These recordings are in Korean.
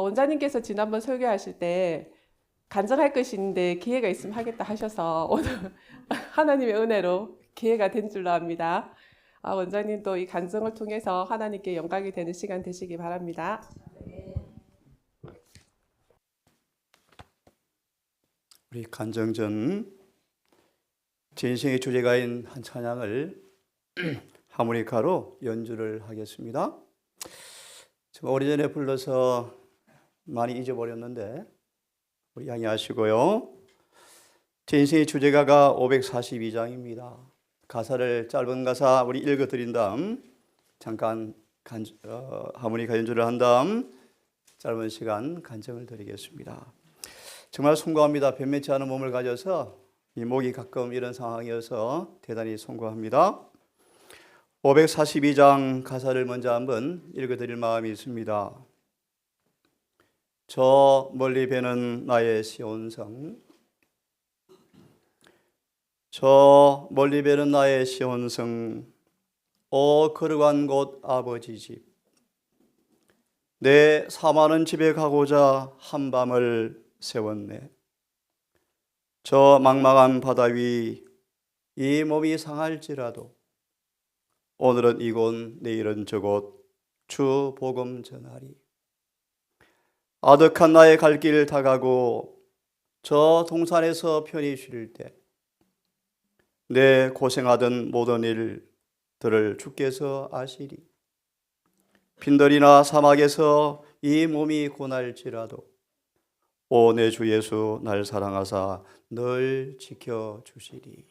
원장님께서 지난번 설교하실 때 간증할 것이 있는데 기회가 있으면 하겠다 하셔서 오늘 하나님의 은혜로 기회가 된 줄로 압니다. 원장님도 이 간증을 통해서 하나님께 영광이 되는 시간 되시기 바랍니다. 우리 간증 전 제 인생의 주제가인 한 찬양을 하모니카로 연주를 하겠습니다. 제가 오래전에 불러서 많이 잊어버렸는데 우리 양해하시고요. 제 인생의 주제가가 542장입니다. 가사를 짧은 가사 우리 읽어드린 다음 잠깐 하모니카 연주를 한 다음 짧은 시간 간증을 드리겠습니다. 정말 송구합니다. 변매치 않은 몸을 가져서 이 목이 가끔 이런 상황이어서 대단히 송구합니다. 542장 가사를 먼저 한번 읽어드릴 마음이 있습니다. 저 멀리 배는 나의 시온성, 저 멀리 배는 나의 시온성, 오 거룩한 곳 아버지 집, 내 사마는 집에 가고자 한밤을 세웠네. 저 막막한 바다 위 이 몸이 상할지라도 오늘은 이곳 내일은 저곳 주 복음 전하리. 아득한 나의 갈 길 다가고 저 동산에서 편히 쉴 때 내 고생하던 모든 일들을 주께서 아시리. 빈들이나 사막에서 이 몸이 고날지라도 오 내 주 예수 날 사랑하사 늘 지켜주시리.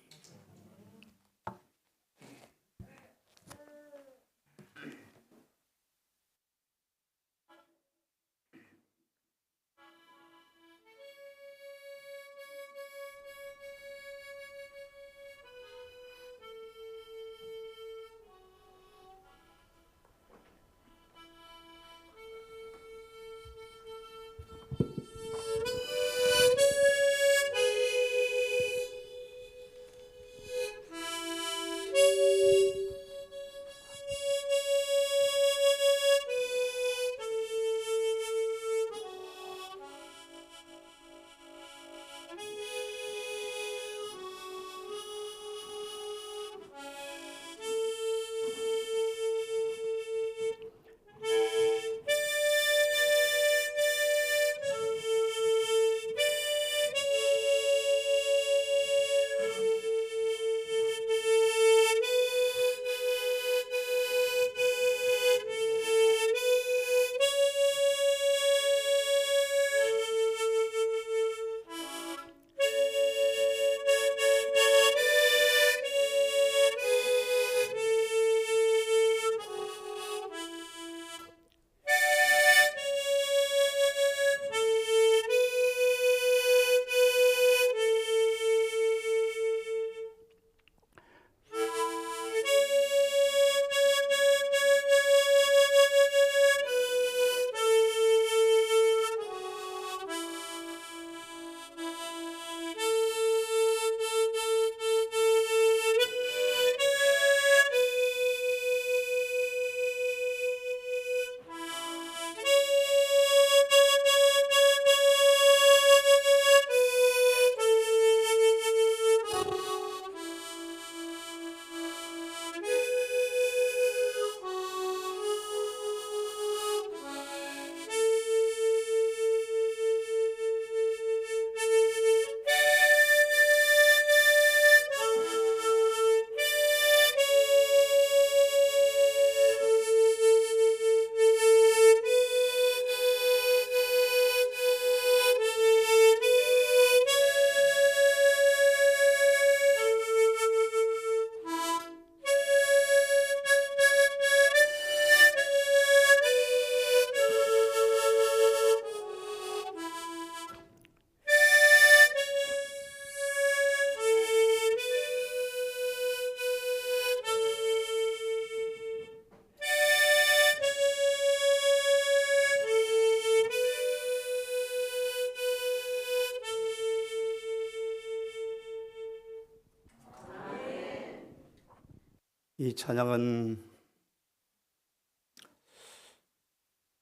이 찬양은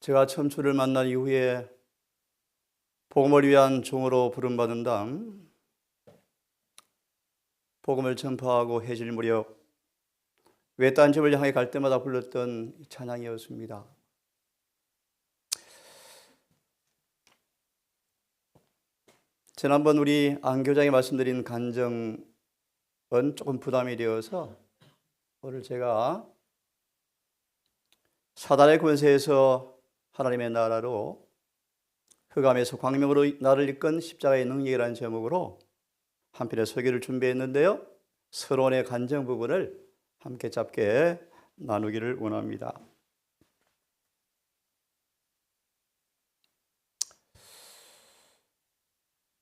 제가 처음 주를 만난 이후에 복음을 위한 종으로 부름받은 다음 복음을 전파하고 해질 무렵 외딴 집을 향해 갈 때마다 불렀던 찬양이었습니다. 지난번 우리 안교장이 말씀드린 간정은 조금 부담이 되어서 오늘 제가 사단의 권세에서 하나님의 나라로 흑암에서 광명으로 나를 이끈 십자가의 능력이라는 제목으로 한 편의 설교를 준비했는데요. 서론의 간정 부분을 함께 짧게 나누기를 원합니다.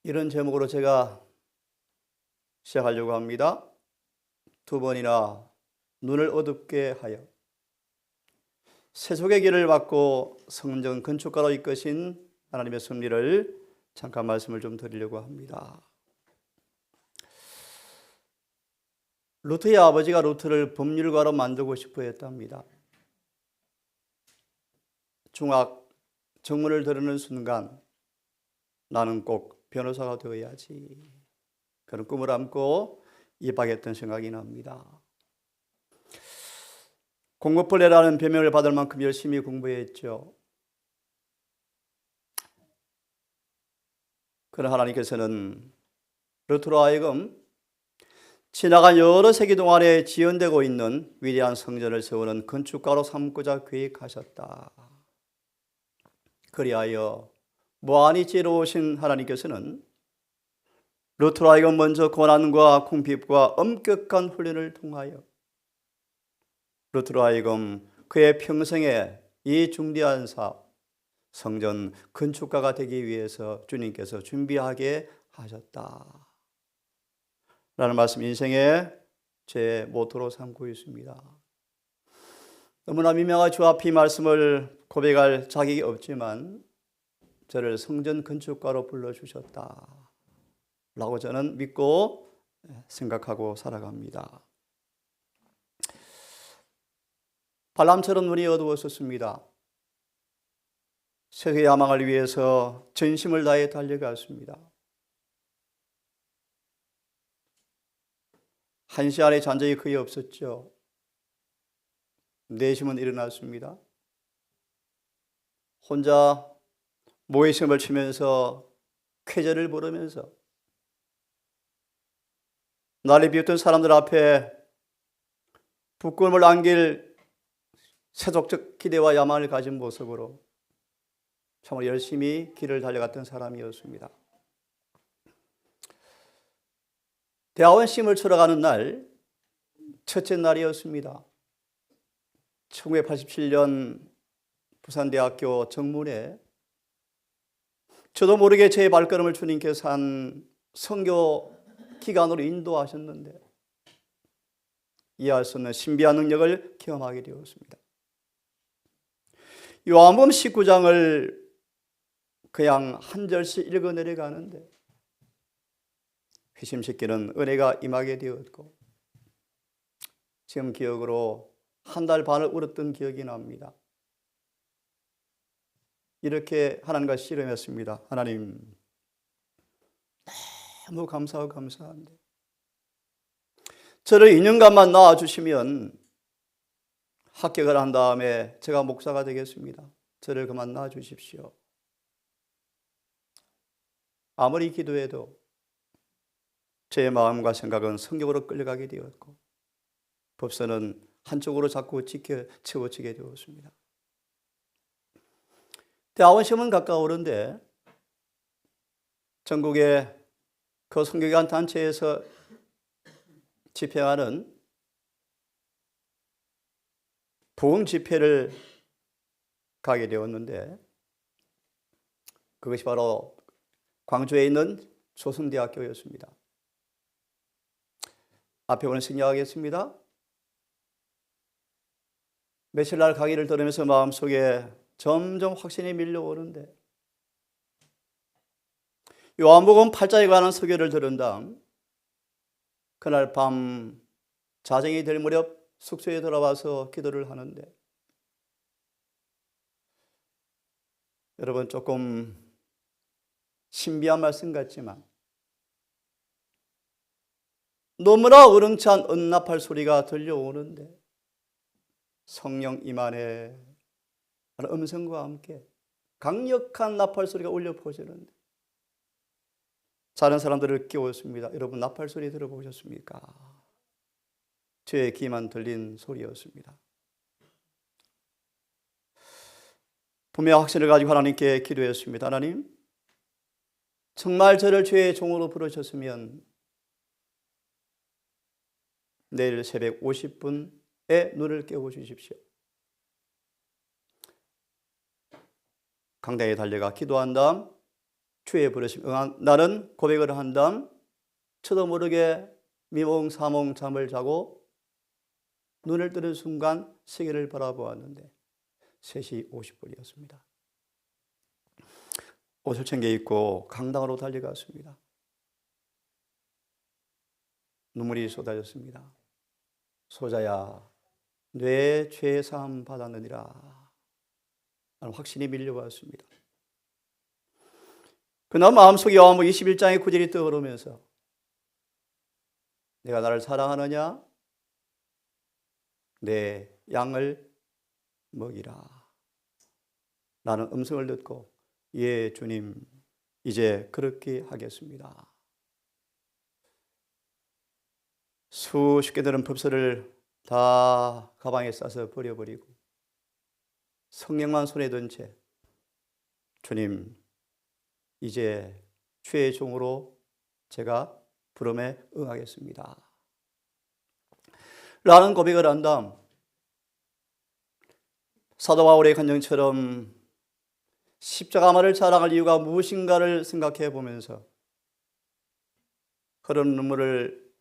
이런 제목으로 제가 시작하려고 합니다. 두 번이나 눈을 어둡게 하여 세속의 길을 받고 성전 건축가로 이끄신 하나님의 섭리를 잠깐 말씀을 좀 드리려고 합니다. 루트의 아버지가 루트를 법률가로 만들고 싶어 했답니다. 중학 정문을 들으는 순간 나는 꼭 변호사가 되어야지, 그런 꿈을 안고 입학했던 생각이 납니다. 공부벌레라는 별명을 받을 만큼 열심히 공부했죠. 그러나 하나님께서는 루트로 하여금 지나간 여러 세기 동안에 지연되고 있는 위대한 성전을 세우는 건축가로 삼고자 계획하셨다. 그리하여 무한히 지혜로우신 하나님께서는 루트로 하여금 먼저 고난과 궁핍과 엄격한 훈련을 통하여 루트로 하여금 그의 평생에 이 중대한 사업, 성전 건축가가 되기 위해서 주님께서 준비하게 하셨다 라는 말씀, 인생의 제 모토로 삼고 있습니다. 너무나 미명한 주 앞이 말씀을 고백할 자격이 없지만 저를 성전 건축가로 불러주셨다 라고 저는 믿고 생각하고 살아갑니다. 발람처럼 눈이 어두웠었습니다. 세계 야망을 위해서 전심을 다해 달려갔습니다. 한시 안에 잔 적이 거의 없었죠. 내심은 일어났습니다. 혼자 모의심을 치면서 쾌제를 부르면서 나를 비웃던 사람들 앞에 부끄러움을 안길 세속적 기대와 야망을 가진 모습으로 정말 열심히 길을 달려갔던 사람이었습니다. 대학원 시험을 치러 가는 날, 첫째 날이었습니다. 1987년 부산대학교 정문에 저도 모르게 제 발걸음을 주님께서 한 선교 기간으로 인도하셨는데 이해할 수 없는 신비한 능력을 경험하게 되었습니다. 요한복음 19장을 그냥 한 절씩 읽어 내려가는데 회심시키는 은혜가 임하게 되었고 지금 기억으로 한 달 반을 울었던 기억이 납니다. 이렇게 하나님과 씨름했습니다. 하나님, 너무 감사하고 감사한데 저를 2년간만 낳아주시면 합격을 한 다음에 제가 목사가 되겠습니다. 저를 그만 낳아주십시오. 아무리 기도해도 제 마음과 생각은 성경으로 끌려가게 되었고 법서는 한쪽으로 자꾸 채워지게 되었습니다. 대학원 시험은 가까우는데 전국의 그 선교기관 단체에서 집행하는 부흥 집회를 가게 되었는데 그것이 바로 광주에 있는 조선대학교였습니다. 앞에 오늘 승리하겠습니다. 며칠 날 강의를 들으면서 마음속에 점점 확신이 밀려오는데 요한복음 8장에 관한 설교를 들은 다음 그날 밤 자정이 될 무렵 숙소에 들어와서 기도를 하는데 여러분 조금 신비한 말씀 같지만 너무나 우렁찬 은나팔 소리가 들려오는데 성령 임안에 하는 음성과 함께 강력한 나팔 소리가 울려 퍼지는데 자는 사람들을 깨웠습니다. 여러분 나팔 소리 들어보셨습니까? 저의 귀만 들린 소리였습니다. 분명 확신을 가지고 하나님께 기도했습니다. 하나님, 정말 저를 죄의 종으로 부르셨으면 내일 새벽 50분에 눈을 깨워주십시오. 강당에 달려가 기도한 다음 주의 부르심 응한 나는 고백을 한 다음 저도 모르게 미몽사몽 잠을 자고 눈을 뜨는 순간 세계를 바라보았는데 3시 50분이었습니다. 옷을 챙겨 입고 강당으로 달려갔습니다. 눈물이 쏟아졌습니다. 소자야, 내 죄 사함 받았느니라 라는 확신이 밀려왔습니다. 그날 마음속에 요한복음 21장의 구절이 떠오르면서 내가 나를 사랑하느냐? 내 양을 먹이라 라는 음성을 듣고 예 주님 이제 그렇게 하겠습니다. 수십 개 되는 법서를 다 가방에 싸서 버려버리고 성령만 손에 든 채 주님 이제 주의 종으로 제가 부름에 응하겠습니다 라는 고백을 한 다음 사도 바울의 간증처럼 십자가만을 자랑할 이유가 무엇인가를 생각해 보면서 흐르는 눈물을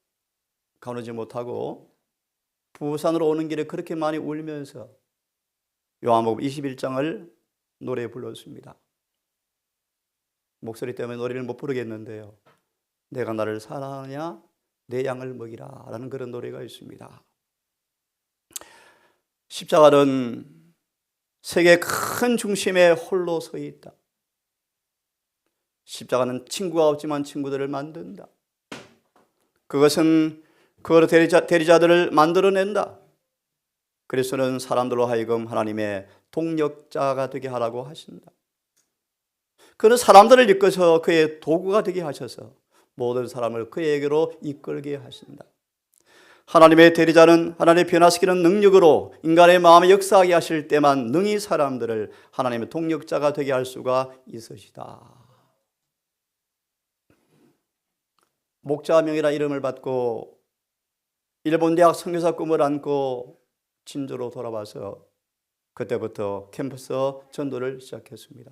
가누지 못하고 부산으로 오는 길에 그렇게 많이 울면서 요한복음 21장을 노래 불렀습니다. 목소리 때문에 노래를 못 부르겠는데요. 내가 나를 사랑하느냐? 내 양을 먹이라 라는 그런 노래가 있습니다. 십자가는 세계 큰 중심에 홀로 서 있다. 십자가는 친구가 없지만 친구들을 만든다. 그것은 그거로 대리자들을 만들어낸다. 그리스도는 사람들로 하여금 하나님의 동력자가 되게 하라고 하신다. 그는 사람들을 이끌어서 그의 도구가 되게 하셔서 모든 사람을 그에게로 이끌게 하신다. 하나님의 대리자는 하나님의 변화시키는 능력으로 인간의 마음에 역사하게 하실 때만 능히 사람들을 하나님의 동력자가 되게 할 수가 있으시다. 목자명이라 이름을 받고 일본 대학 선교사 꿈을 안고 진주로 돌아와서 그때부터 캠퍼스 전도를 시작했습니다.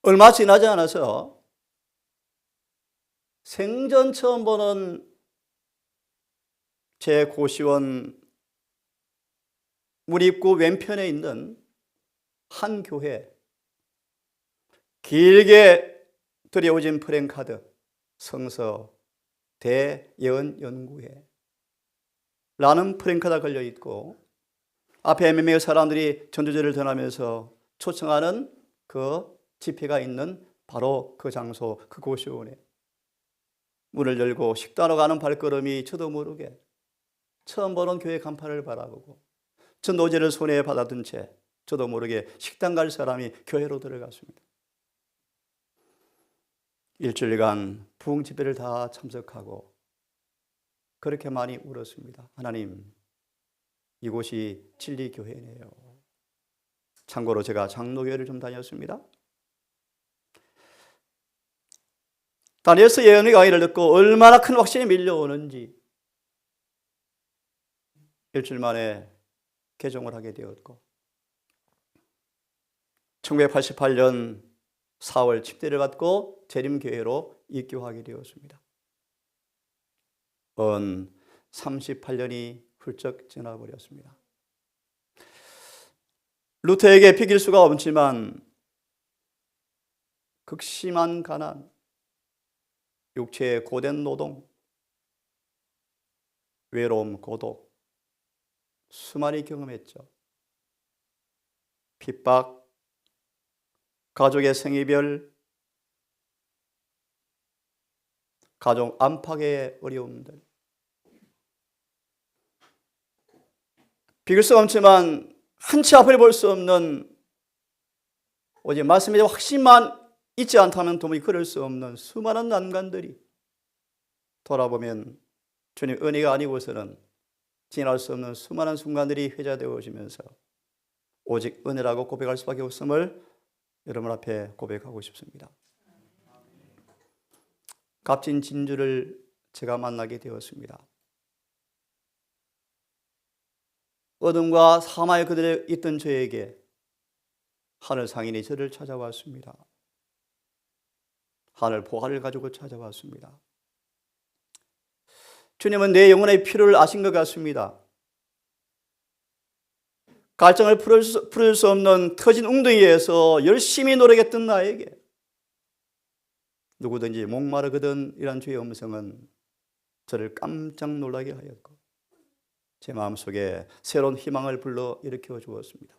얼마 지나지 않아서 생전 처음 보는 제 고시원 우리입구 왼편에 있는 한 교회 길게 들여오진 프랭카드 성서 대예언연구회 라는 프랭카드가 걸려있고 앞에 몇 명의 사람들이 전도제를 전하면서 초청하는 그 집회가 있는 바로 그 장소 그 고시원에 문을 열고 식당으로 가는 발걸음이 저도 모르게 처음 보는 교회 간판을 바라보고 전도제를 손에 받아든 채 저도 모르게 식당 갈 사람이 교회로 들어갔습니다. 일주일간 부흥 집회를 다 참석하고 그렇게 많이 울었습니다. 하나님, 이곳이 진리교회네요. 참고로 제가 장로교회를 좀 다녔습니다. 다니엘서 예언의 강의를 듣고 얼마나 큰 확신이 밀려오는지 일주일 만에 개종을 하게 되었고 1988년 4월 침대를 받고 재림교회로 입교하게 되었습니다. 38년이 훌쩍 지나버렸습니다. 루터에게 비길 수가 없지만 극심한 가난, 육체의 고된 노동, 외로움, 고독 수많이 경험했죠. 핍박, 가족의 생이별, 가족 안팎의 어려움들, 비길 수 없지만 한치 앞을 볼 수 없는 오직 말씀에 대한 확신만 있지 않다면 도무지 그럴 수 없는 수많은 난관들이 돌아보면 주님 은혜가 아니고서는 지날 수 없는 수많은 순간들이 회자되어지면서 오직 은혜라고 고백할 수밖에 없음을 여러분 앞에 고백하고 싶습니다. 값진 진주를 제가 만나게 되었습니다. 어둠과 사마의 그들에 있던 저에게 하늘 상인이 저를 찾아왔습니다. 하늘 보화를 가지고 찾아왔습니다. 주님은 내 영혼의 필요를 아신 것 같습니다. 갈증을 풀을 수 없는 터진 웅덩이에서 열심히 노력했던 나에게 누구든지 목마르거든 이란 주의 음성은 저를 깜짝 놀라게 하였고 제 마음속에 새로운 희망을 불러 일으켜 주었습니다.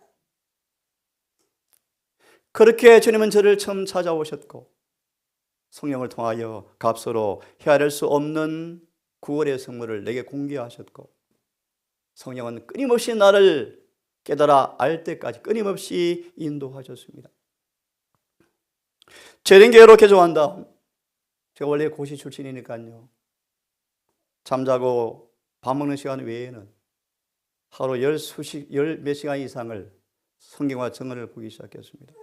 그렇게 주님은 저를 처음 찾아오셨고 성령을 통하여 값으로 헤아릴 수 없는 구원의 선물을 내게 공개하셨고 성령은 끊임없이 나를 깨달아 알 때까지 끊임없이 인도하셨습니다. 재림교회로 개종한 다음 제가 원래 고시 출신이니까요. 잠자고 밥 먹는 시간 외에는 하루 열 몇 시간 이상을 성경과 정언을 보기 시작했습니다.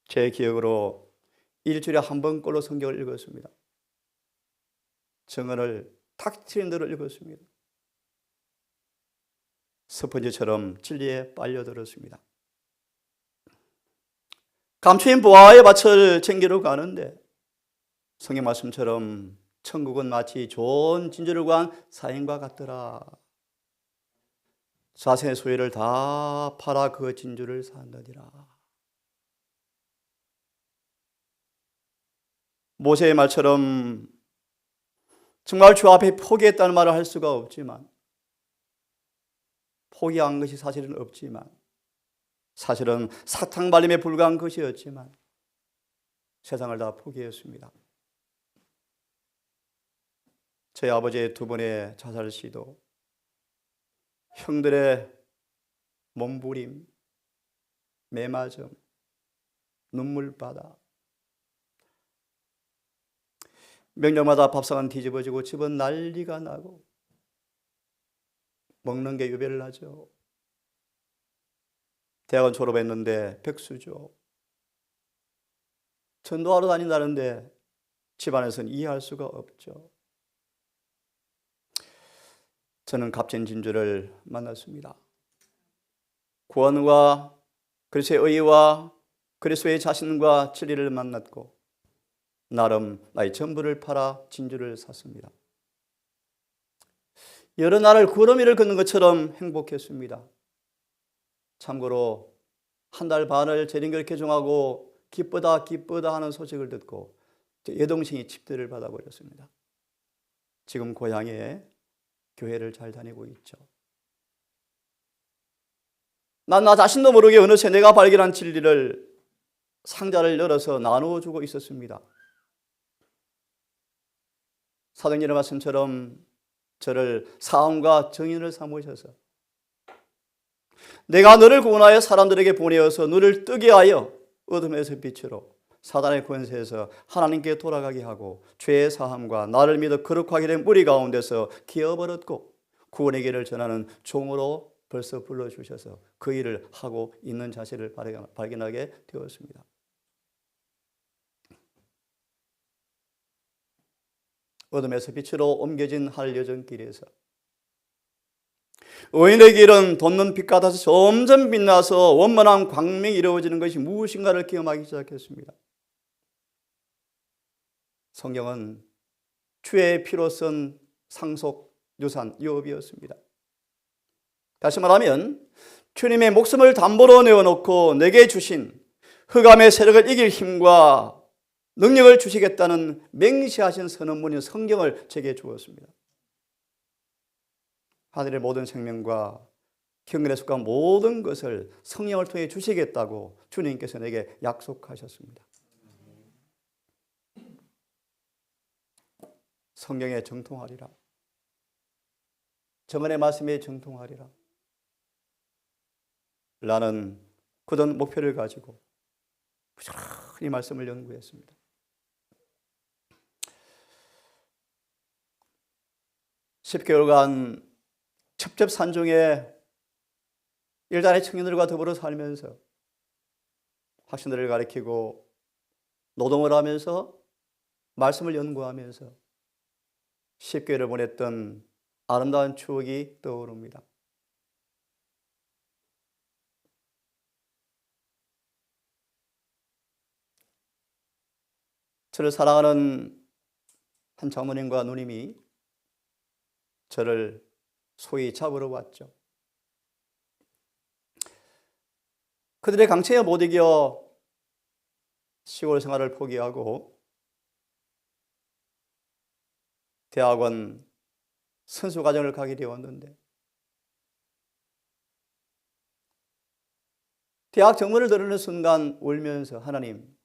제 기억으로 일주일에 한 번꼴로 성경을 읽었습니다. 정언을 탁 트인 대로 읽었습니다. 스펀지처럼 진리에 빨려들었습니다. 감추인 보화의 밭을 챙기러 가는데 성경 말씀처럼 천국은 마치 좋은 진주를 구한 사인과 같더라. 자신의 소유를 다 팔아 그 진주를 산다니라. 모세의 말처럼 정말 주 앞에 포기했다는 말을 할 수가 없지만 포기한 것이 사실은 없지만 사실은 사탕 발림에 불과한 것이었지만 세상을 다 포기했습니다. 저희 아버지의 두 번의 자살 시도, 형들의 몸부림, 매맞음, 눈물바다, 명절마다 밥상은 뒤집어지고 집은 난리가 나고 먹는 게 유별을 하죠. 대학원 졸업했는데 백수죠. 전도하러 다닌다는데 집안에서는 이해할 수가 없죠. 저는 값진 진주를 만났습니다. 구원과 그리스도의 의와 그리스도의 자신과 진리를 만났고 나름 나의 전부를 팔아 진주를 샀습니다. 여러 날을 구름위를 걷는 것처럼 행복했습니다. 참고로 한 달 반을 재림교회 개종하고 기쁘다 하는 소식을 듣고 여동생이 집들을 받아버렸습니다. 지금 고향에 교회를 잘 다니고 있죠. 난 나 자신도 모르게 어느새 내가 발견한 진리를 상자를 열어서 나누어 주고 있었습니다. 사도행전의 말씀처럼 저를 사함과 정인을 삼으셔서 내가 너를 구원하여 사람들에게 보내어서 너를 뜨게 하여 어둠에서 빛으로 사단의 권세에서 하나님께 돌아가게 하고 죄의 사함과 나를 믿어 거룩하게 된 무리 가운데서 기어버렸고 구원의 길을 전하는 종으로 벌써 불러주셔서 그 일을 하고 있는 자세를 발견하게 되었습니다. 어둠에서 빛으로 옮겨진 하늘 여정길에서 의인의 길은 돋는 빛 같아서 점점 빛나서 원만한 광명이 이루어지는 것이 무엇인가를 경험하기 시작했습니다. 성경은 주의 피로 쓴 상속 유산 유업이었습니다. 다시 말하면 주님의 목숨을 담보로 내어놓고 내게 주신 흑암의 세력을 이길 힘과 능력을 주시겠다는 맹세하신 선언문인 성경을 제게 주었습니다. 하늘의 모든 생명과 경건에 속한 모든 것을 성령을 통해 주시겠다고 주님께서 내게 약속하셨습니다. 성경에 정통하리라. 정언의 말씀에 정통하리라. 나는 굳은 목표를 가지고 부지런히 말씀을 연구했습니다. (10개월간) 첩첩산중에 일단의 청년들과 더불어 살면서 학생들을 가르치고 노동을 하면서 말씀을 연구하면서 10개월을 보냈던 아름다운 추억이 떠오릅니다. 저를 사랑하는 한 장모님과 누님이 저를 소위 잡으러 왔죠. 그들의 강체에 못 이겨 시골 생활을 포기하고 대학원 선수 과정을 가게 되었는데 대학 정문을 들어오는 순간 울면서 하나님,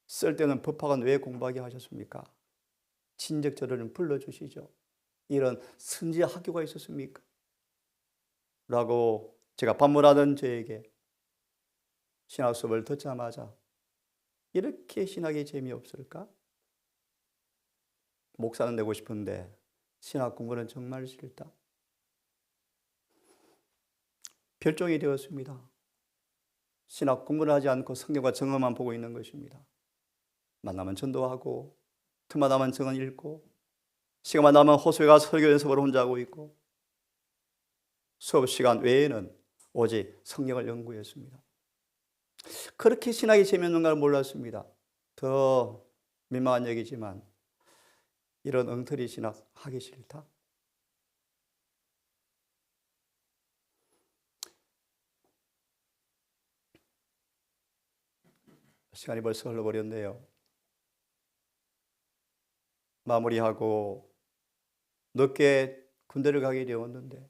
쓸데없는 법학은 왜 공부하게 하셨습니까? 진즉 저를 불러주시죠. 이런 선지자 학교가 있었습니까? 라고 제가 반문하던 저에게 신학 수업을 듣자마자 이렇게 신학이 재미없을까? 목사는 되고 싶은데 신학 공부는 정말 싫다. 별종이 되었습니다. 신학 공부를 하지 않고 성경과 정어만 보고 있는 것입니다. 만나면 전도하고 틈만 나면 정언 읽고 시간만 나면 호수가 설교 연습을 혼자 하고 있고 수업 시간 외에는 오직 성경을 연구했습니다. 그렇게 신학이 재미없는 걸 몰랐습니다. 더 민망한 얘기지만 이런 엉터리 신학 하기 싫다. 시간이 벌써 흘러버렸네요. 마무리하고 늦게 군대를 가게 되었는데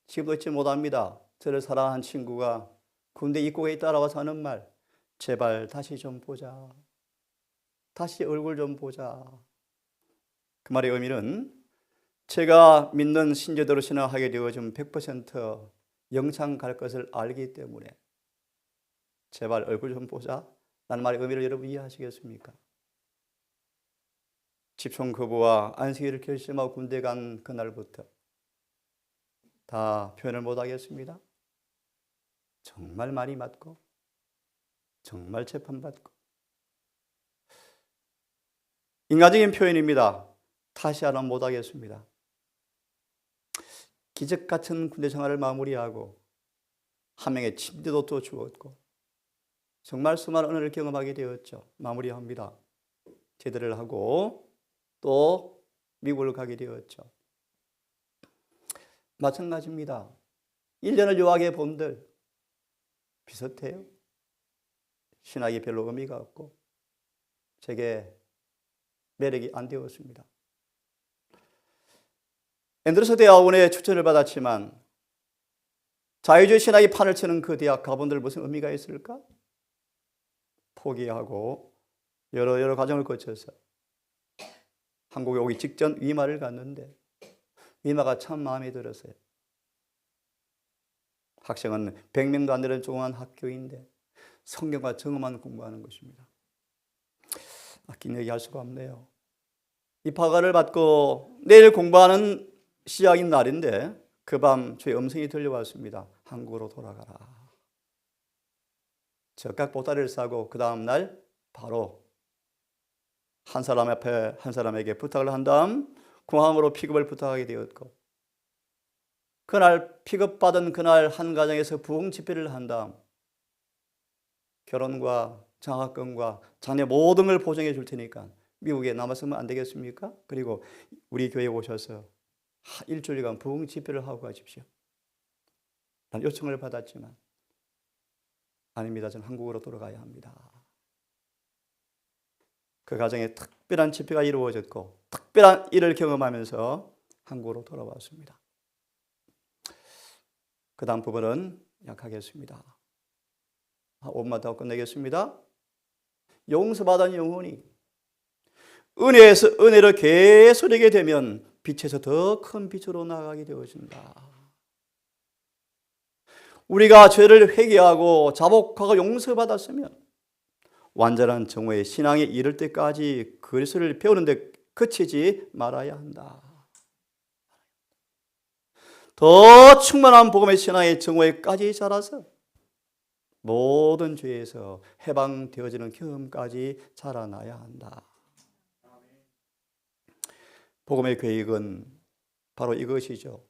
지금도 잊지 못합니다. 저를 사랑한 친구가 군대 입국에 따라와서 하는 말, 제발 다시 좀 보자. 다시 얼굴 좀 보자. 그 말의 의미는 제가 믿는 신조대로 신앙하게 되어지면 100% 영창 갈 것을 알기 때문에 제발 얼굴 좀 보자 라는 말의 의미를 여러분 이해하시겠습니까? 집총 거부와 안식일을 결심하고 군대 간 그날부터 다 표현을 못하겠습니다. 정말 많이 맞고 정말 재판받고 인간적인 표현입니다. 다시 하나 못하겠습니다. 기적 같은 군대 생활을 마무리하고 한 명의 침대도 또 주었고 정말 수많은 은혜를 경험하게 되었죠. 마무리합니다. 제대를 하고 또 미국을 가게 되었죠. 마찬가지입니다. 1년을 유학해 본들 비슷해요. 신학이 별로 의미가 없고 제게 매력이 안 되었습니다. 앤드루스 대학원에 추천을 받았지만 자유주의 신학이 판을 치는 그 대학 가본들 무슨 의미가 있을까? 포기하고 여러 과정을 거쳐서 한국에 오기 직전 위마를 갔는데 위마가 참 마음에 들었어요. 학생은 100명도 안 되는 조그만 학교인데 성경과 정어만 공부하는 것입니다. 긴 얘기할 수가 없네요. 이 파가를 받고 내일 공부하는 시작인 날인데 그 밤 저의 음성이 들려왔습니다. 한국으로 돌아가라. 적각 보따리를 싸고 그 다음 날 바로 한 사람 앞에 한 사람에게 부탁을 한 다음 공항으로 픽업을 부탁하게 되었고 그날 픽업받은 그날 한 가정에서 부흥 집회를 한 다음 결혼과 장학금과 자녀 모든 걸 보증해 줄 테니까 미국에 남았으면 안 되겠습니까? 그리고 우리 교회에 오셔서 일주일간 부흥 집회를 하고 가십시오. 난 요청을 받았지만 아닙니다. 저는 한국으로 돌아가야 합니다. 그 가정에 특별한 집회가 이루어졌고 특별한 일을 경험하면서 한국으로 돌아왔습니다. 그 다음 부분은 약하겠습니다. 5분만 더 끝내겠습니다. 용서받은 영혼이 은혜에서 은혜를 계속 하게 되면 빛에서 더 큰 빛으로 나가게 되어진다. 우리가 죄를 회개하고 자복하고 용서받았으면 완전한 정오의 신앙에 이를 때까지 그리스도를 배우는데 그치지 말아야 한다. 더 충만한 복음의 신앙의 정오에까지 자라서 모든 죄에서 해방되어지는 경험까지 자라나야 한다. 복음의 계획은 바로 이것이죠.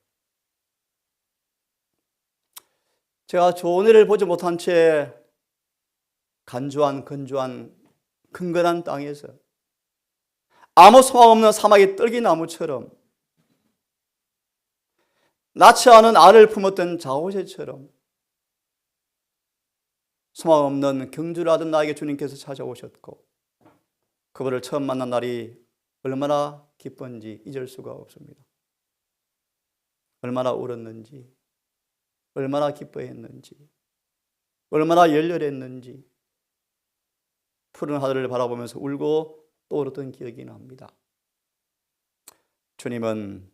제가 좋은 일을 보지 못한 채 간주한 건조한 근근한 땅에서 아무 소망 없는 사막의 떨기나무처럼 낳지 않은 알을 품었던 자오새처럼 소망 없는 경주를 하던 나에게 주님께서 찾아오셨고 그분을 처음 만난 날이 얼마나 기쁜지 잊을 수가 없습니다. 얼마나 울었는지, 얼마나 기뻐했는지, 얼마나 열렬했는지 푸른 하늘을 바라보면서 울고 또 울었던 기억이 납니다. 주님은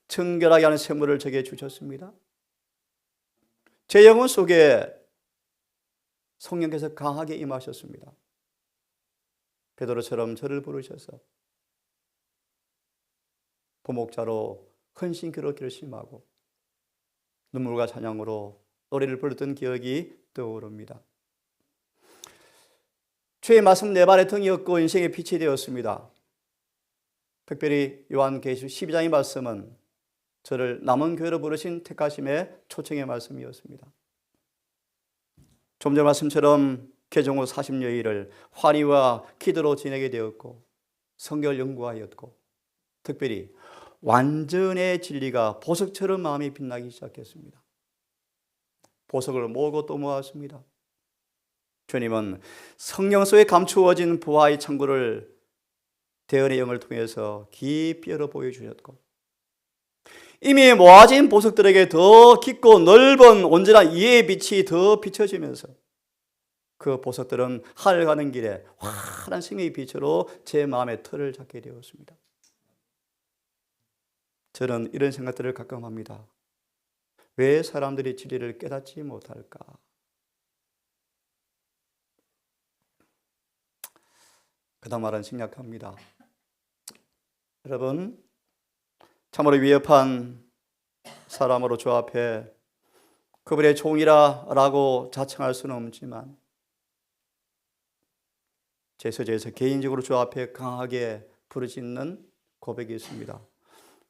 정결하게 하는 샘물을 제게 주셨습니다. 제 영혼 속에 성령께서 강하게 임하셨습니다. 베드로처럼 저를 부르셔서 부목자로 헌신기로 결심하고 눈물과 찬양으로 노래를 부르던 기억이 떠오릅니다. 주의 말씀 내 발의 등이었고 인생의 빛이 되었습니다. 특별히 요한계시록 12장의 말씀은 저를 남은 교회로 부르신 택하심의 초청의 말씀이었습니다. 좀 전 말씀처럼 개종 후 40여일을 환희와 기도로 지내게 되었고 성경을 연구하였고 특별히 완전의 진리가 보석처럼 마음이 빛나기 시작했습니다. 보석을 모으고 또 모았습니다. 주님은 성령 속에 감추어진 부활의 창고를 대언의 영을 통해서 깊이 열어 보여주셨고 이미 모아진 보석들에게 더 깊고 넓은 온전한 이해의 빛이 더 비춰지면서 그 보석들은 하늘 가는 길에 환한 생명의 빛으로 제 마음의 틀을 잡게 되었습니다. 저는 이런 생각들을 가끔 합니다. 왜 사람들이 진리를 깨닫지 못할까? 그 다음 말은 생략합니다. 여러분, 참으로 위협한 사람으로 주 앞에 그분의 종이라고 자청할 수는 없지만 제 서재에서 개인적으로 주 앞에 강하게 부르짖는 고백이 있습니다.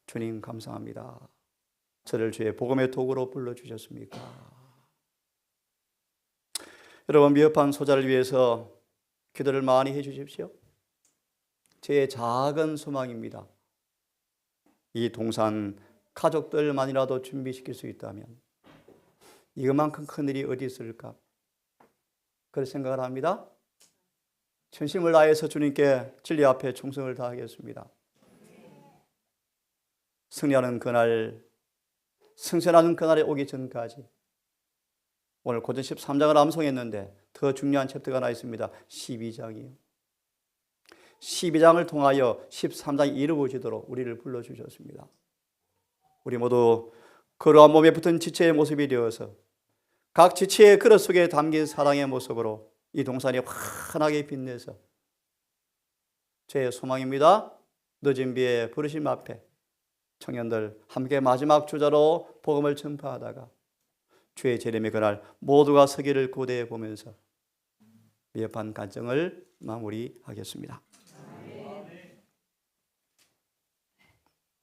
주님 감사합니다. 저를 주의 복음의 도구로 불러주셨습니까? 여러분 위협한 소자를 위해서 기도를 많이 해주십시오. 제 작은 소망입니다. 이 동산 가족들만이라도 준비시킬 수 있다면 이것만큼 큰 일이 어디 있을까? 그런 생각을 합니다. 전심을 다해서 주님께 진리 앞에 충성을 다하겠습니다. 승리하는 그날, 승천하는 그날에 오기 전까지 오늘 고전 13장을 암송했는데 더 중요한 챕터가 하나 있습니다. 12장이요. 12장을 통하여 13장이 이루어지도록 우리를 불러주셨습니다. 우리 모두 그러한 몸에 붙은 지체의 모습이 되어서 각 지체의 그릇 속에 담긴 사랑의 모습으로 이 동산이 환하게 빛내서 제 소망입니다. 늦은 비에 부르심 앞에 청년들 함께 마지막 주자로 복음을 전파하다가 주의 재림의 그날 모두가 서기를 고대해 보면서 위협한 간증을 마무리하겠습니다.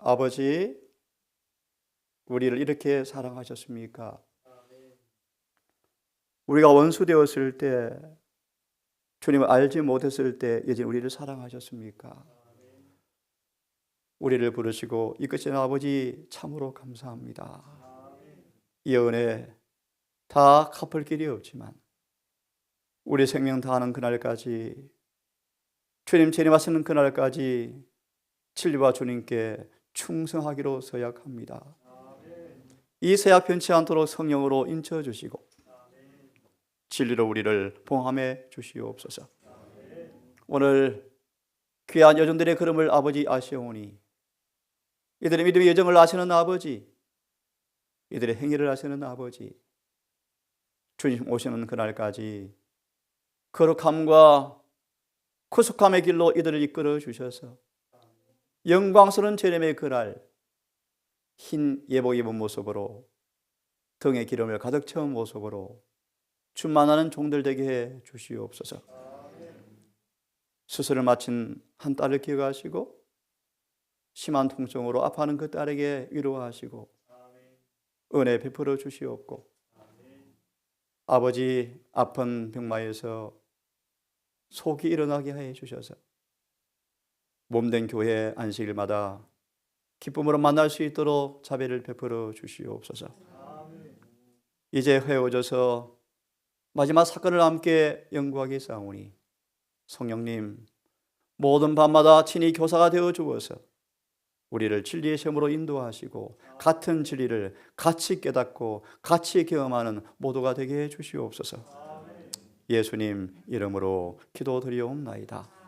아버지, 우리를 이렇게 사랑하셨습니까? 우리가 원수 되었을 때, 주님을 알지 못했을 때 여전히 우리를 사랑하셨습니까? 우리를 부르시고 이끄신 아버지 참으로 감사합니다. 이 은혜 다 갚을 길이 없지만 우리 생명 다하는 그날까지 주님 재림하시는 그날까지 진리와 주님께 충성하기로 서약합니다. 이 세약 편치 않도록 성령으로 인쳐 주시고 진리로 우리를 봉함해 주시옵소서. 오늘 귀한 여종들의 걸음을 아버지 아시오니 이들의 믿음의 여정을 아시는 아버지, 이들의 행위를 아시는 아버지, 주님 오시는 그날까지 거룩함과 구속함의 길로 이들을 이끌어 주셔서 영광스러운 재림의 그날 흰 예복 입은 모습으로 등에 기름을 가득 채운 모습으로 충만하는 종들 되게 해 주시옵소서. 수술을 마친 한 딸을 기억하시고 심한 통증으로 아파하는 그 딸에게 위로하시고 은혜 베풀어 주시옵고 아버지 아픈 병마에서 속이 일어나게 해 주셔서 몸된 교회 안식일마다 기쁨으로 만날 수 있도록 자비를 베풀어 주시옵소서. 이제 회오져서 마지막 사건을 함께 연구하기 싸우니 성령님 모든 밤마다 친히 교사가 되어 주어서 우리를 진리의 시험으로 인도하시고 같은 진리를 같이 깨닫고 같이 경험하는 모두가 되게 해 주시옵소서. 예수님 이름으로 기도드리옵나이다.